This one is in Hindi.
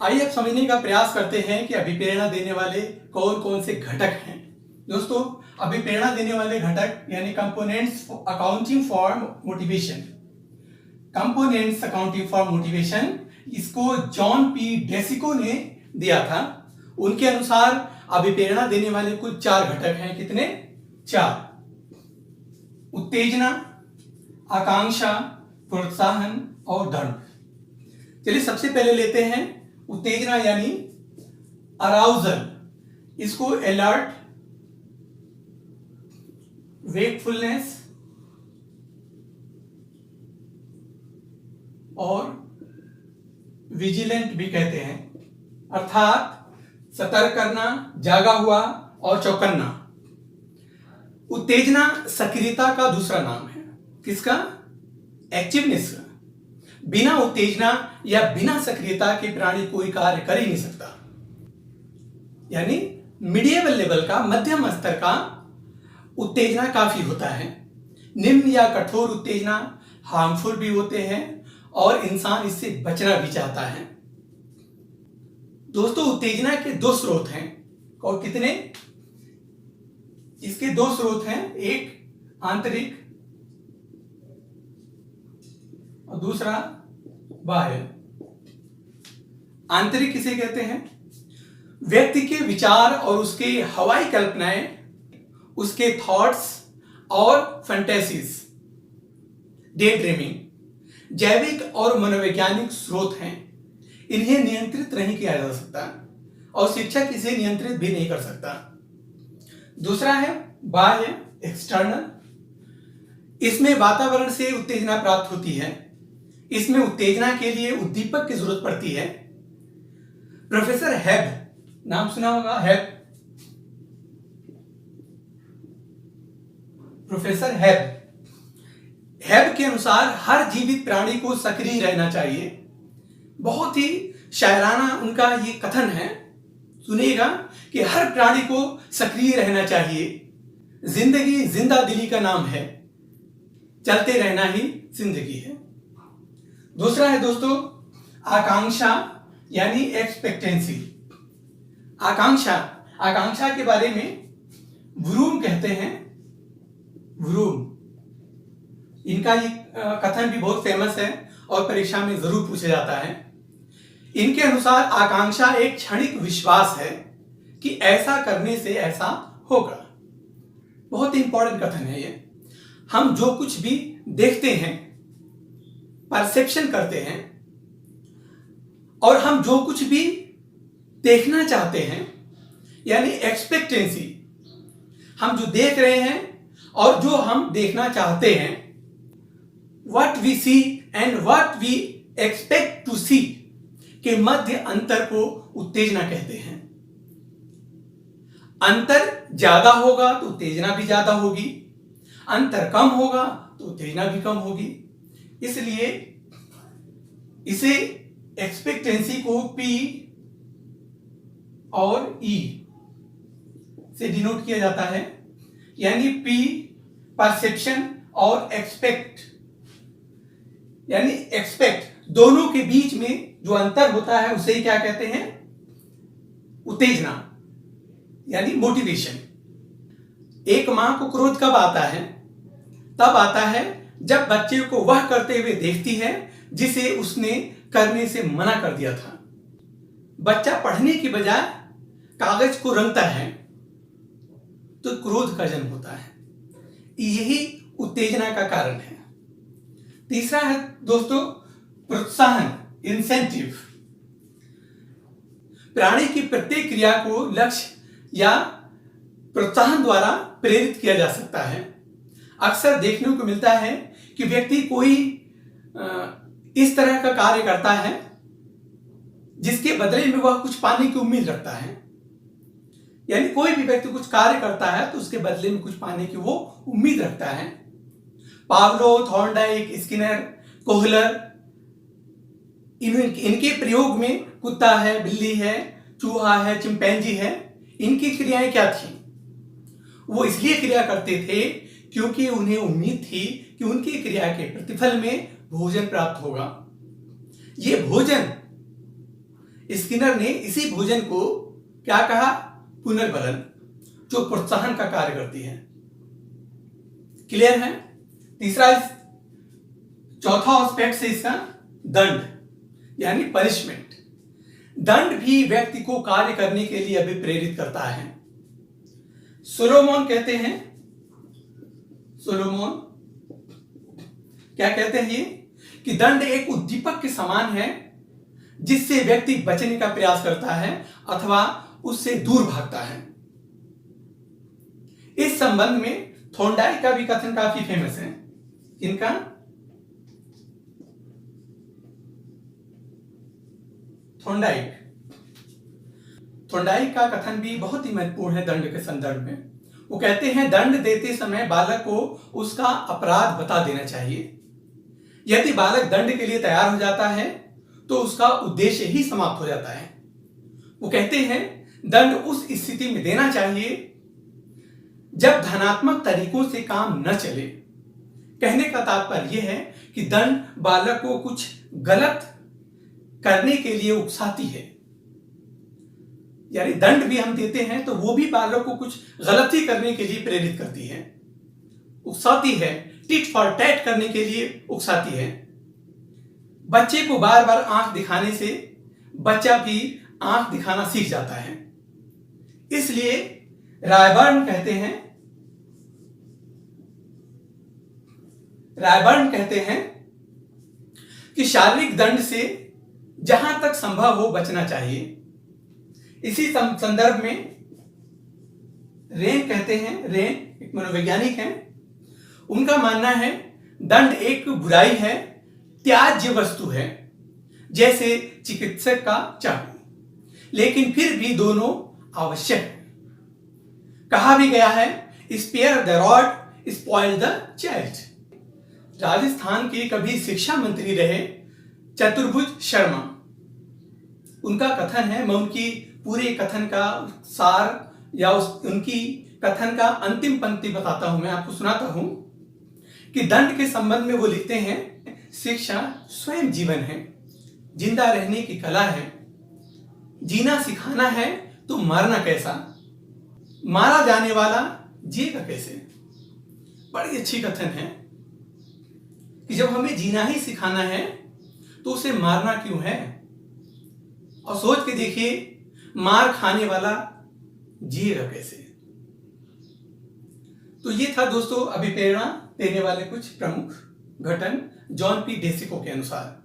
आइए अब समझने का प्रयास करते हैं कि अभिप्रेरणा देने वाले कौन कौन से घटक हैं। दोस्तों, अभिप्रेरणा देने वाले घटक यानी components accounting for motivation. Components accounting for motivation इसको जॉन पी डेसिको ने दिया था। उनके अनुसार अभिप्रेरणा देने वाले कुल 4 घटक हैं। कितने? 4। उत्तेजना, आकांक्षा, प्रोत्साहन और दंड। चलिए सबसे पहले लेते हैं उत्तेजना यानी अराउजल। इसको अलर्ट, वेकफुलनेस और विजिलेंट भी कहते हैं, अर्थात सतर्क करना, जागा हुआ और चौकन्ना। उत्तेजना सक्रियता का दूसरा नाम है। किसका? एक्टिवनेस का। बिना उत्तेजना या बिना सक्रियता के प्राणी कोई कार्य कर ही नहीं सकता। यानी मिडिएबल लेवल का, मध्यम स्तर का उत्तेजना काफी होता है। निम्न या कठोर उत्तेजना हार्मफुल भी होते हैं और इंसान इससे बचना भी चाहता है। दोस्तों, उत्तेजना के 2 स्रोत हैं। और कितने? इसके 2 स्रोत हैं, एक आंतरिक और दूसरा बाह्य। आंतरिक किसे कहते हैं? व्यक्ति के विचार और उसके हवाई कल्पनाएं, उसके थॉट्स और फैंटेसीज, डे ड्रीमिंग जैविक और मनोवैज्ञानिक स्रोत हैं। इन्हें नियंत्रित नहीं किया जा सकता और शिक्षक इसे नियंत्रित भी नहीं कर सकता। दूसरा है बाह्य, एक्सटर्नल। इसमें वातावरण से उत्तेजना प्राप्त होती है। इसमें उत्तेजना के लिए उद्दीपक की जरूरत पड़ती है। प्रोफेसर हेब, नाम सुना होगा, हेब, प्रोफेसर हेब के अनुसार हर जीवित प्राणी को सक्रिय रहना चाहिए। बहुत ही शायराना उनका ये कथन है, सुनिएगा, कि हर प्राणी को सक्रिय रहना चाहिए। जिंदगी जिंदा दिली का नाम है, चलते रहना ही जिंदगी है। दूसरा है दोस्तों आकांक्षा यानी एक्सपेक्टेंसी। आकांक्षा के बारे में व्रूम कहते हैं। व्रूम, इनका ये कथन भी बहुत फेमस है और परीक्षा में जरूर पूछा जाता है। इनके अनुसार आकांक्षा एक क्षणिक विश्वास है कि ऐसा करने से ऐसा होगा। बहुत इंपॉर्टेंट कथन है ये। हम जो कुछ भी देखते हैं, परसेप्शन करते हैं, और हम जो कुछ भी देखना चाहते हैं यानी एक्सपेक्टेंसी, हम जो देख रहे हैं और जो हम देखना चाहते हैं, what we see and what we expect to see के मध्य अंतर को उत्तेजना कहते हैं। अंतर ज्यादा होगा तो उत्तेजना भी ज्यादा होगी, अंतर कम होगा तो उत्तेजना भी कम होगी। इसलिए इसे एक्सपेक्टेंसी को P और E से डिनोट किया जाता है। यानी P परसेप्शन और एक्सपेक्ट, यानी एक्सपेक्ट, दोनों के बीच में जो अंतर होता है उसे क्या कहते हैं? उत्तेजना यानी मोटिवेशन। एक मां को क्रोध कब आता है? तब आता है जब बच्चे को वह करते हुए देखती है जिसे उसने करने से मना कर दिया था। बच्चा पढ़ने की बजाय कागज को रंगता है तो क्रोध का जन्म होता है। यही उत्तेजना का कारण है। तीसरा है दोस्तों प्रोत्साहन, इंसेंटिव। प्राणी की प्रत्येक क्रिया को लक्ष्य या प्रोत्साहन द्वारा प्रेरित किया जा सकता है। अक्सर देखने को मिलता है कि व्यक्ति कोई इस तरह का कार्य करता है जिसके बदले में वह कुछ पाने की उम्मीद रखता है। यानी कोई भी व्यक्ति कुछ कार्य करता है तो उसके बदले में कुछ पाने की वो उम्मीद रखता है। पावलोव, थॉर्नडाइक, स्किनर, कोहलर, इनके प्रयोग में कुत्ता है, बिल्ली है, चूहा है, चिंपैंजी है, इनकी क्रियाएं क्या थी? वो इसलिए क्रिया करते थे क्योंकि उन्हें उम्मीद थी कि उनकी क्रिया के प्रतिफल में भोजन प्राप्त होगा। ये भोजन स्किनर ने इसी भोजन को क्या कहा? पुनर्बलन, जो प्रोत्साहन का कार्य करती है। क्लियर है? तीसरा, चौथा एस्पेक्ट से इसका दंड यानी पनिशमेंट। दंड भी व्यक्ति को कार्य करने के लिए अभिप्रेरित करता है। सोलोमन कहते हैं, सोलोमन क्या कहते हैं ये, कि दंड एक उद्दीपक के समान है जिससे व्यक्ति बचने का प्रयास करता है अथवा उससे दूर भागता है। इस संबंध में थॉर्नडाइक का भी कथन काफी फेमस है। इनका थॉर्नडाइक का कथन भी बहुत ही महत्वपूर्ण है दंड के संदर्भ में। वो कहते हैं, दंड देते समय बालक को उसका अपराध बता देना चाहिए। यदि बालक दंड के लिए तैयार हो जाता है तो उसका उद्देश्य ही समाप्त हो जाता है। वो कहते हैं, दंड उस स्थिति में देना चाहिए जब धनात्मक तरीकों से काम न चले। कहने का तात्पर्य यह है कि दंड बालक को कुछ गलत करने के लिए उकसाती है। यानी दंड भी हम देते हैं तो वो भी बालक को कुछ गलती करने के लिए प्रेरित करती है, उकसाती है, टिट फॉर टैट करने के लिए उकसाती है। बच्चे को बार बार आंख दिखाने से बच्चा भी आंख दिखाना सीख जाता है। इसलिए रायबर्न कहते हैं कि शारीरिक दंड से जहां तक संभव हो बचना चाहिए। इसी संदर्भ में रेन कहते हैं, रेन एक मनोवैज्ञानिक हैं, उनका मानना है दंड एक बुराई है, त्याज्य वस्तु है, जैसे चिकित्सक का चाकू, लेकिन फिर भी दोनों आवश्यक है। कहा भी गया है, spare the rod spoil the child. Rajasthan के कभी शिक्षा मंत्री रहे चतुर्भुज शर्मा, उनका कथन है, मैं उनकी पूरे कथन का सार या उनकी कथन का अंतिम पंक्ति बताता हूं, मैं आपको सुनाता हूं कि दंड के संबंध में वो लिखते हैं, शिक्षा स्वयं जीवन है, जिंदा रहने की कला है, जीना सिखाना है तो मरना कैसा, मारा जाने वाला जिएगा कैसे। बड़ी अच्छी कथन है कि जब हमें जीना ही सिखाना है तो उसे मारना क्यों है। और सोच के देखिए, मार खाने वाला जिएगा कैसे। तो ये था दोस्तों अभिप्रेरणा देने वाले कुछ प्रमुख घटन जॉन पी डेसिको के अनुसार।